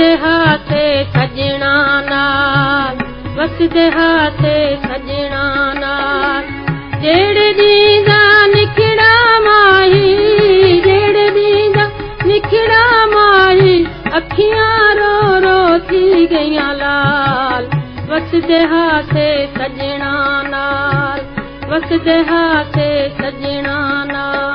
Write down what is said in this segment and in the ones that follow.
वसदे हाथे सजना नाल, वसदे हाथे सजना नाल। जेड़े दीदा निखड़ा माही, जेड़े दीदा निखड़ा माही, अखियां रो रो थी गईयां लाल। वसदे हाथे सजना नाल, वसदे हाथे सजना नाल।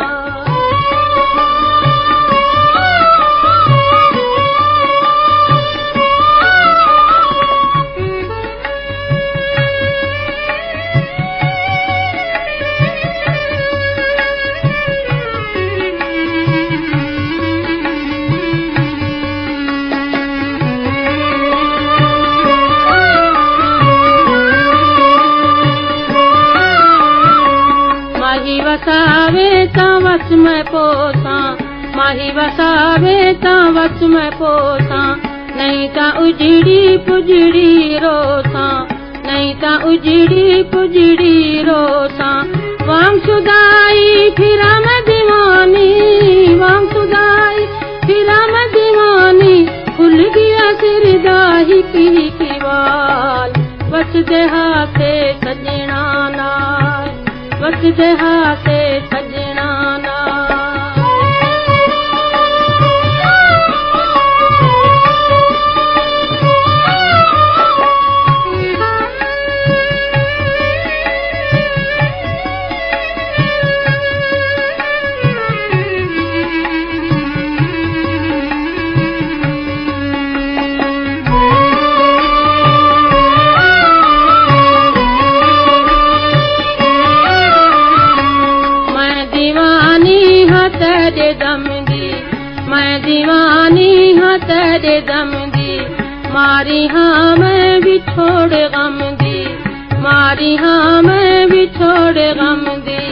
माही वसावे ता वस में पोसा, माही वसावे ता वस में पोसा, नहीं ता उजड़ी पुजड़ी रोसा, नहीं ता उजड़ी पुजड़ी रोसा। वांग सुदाई फिरा मैं दीवानी, वांग सुदाई फिरा मैं दीवानी, खुल गया सिरदाही की वाल। वसदे हाथे सजना नाल, वसदे हाथे सजना नाल। तेरे दम दी, मैं दीवानी हाँ तेरे दम दी, मारी हाँ मैं भी छोड़ गम दी, मारी हाँ मैं भी छोड़ गम दी।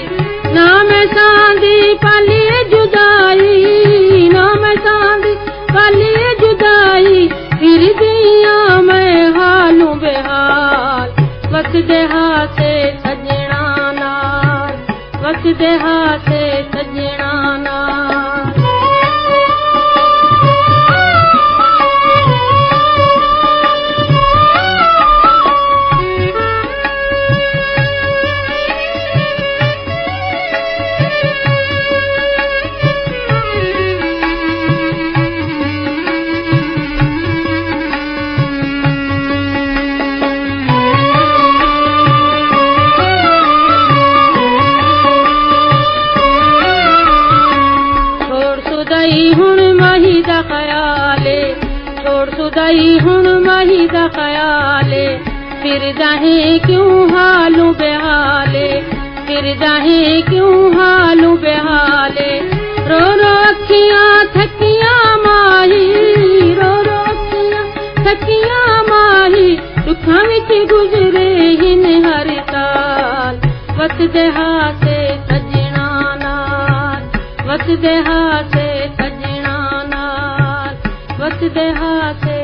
ना मैं सांदी पालिए जुदाई, ना मैं सांदी पालिए जुदाई, फिर दिया मैं हालू बेहाल। वसदे हाथे सजना नाल, वसदे हाथे सजना नाल। हुण माही दा ख्याले, छोड़ सुदाई हुण माही दा ख्याले, फिर जाहे क्यों हालू बेहाले, फिर जाहे क्यों हालू बेहाले। रो रो अखियां थकियां माही, रो रो अखियां थकियां माही, दुखां विच गुजरे हिन हर साल। वसदे हाथे सजना नाल, वसदे हाथे सजना नाल, वसदे हाथे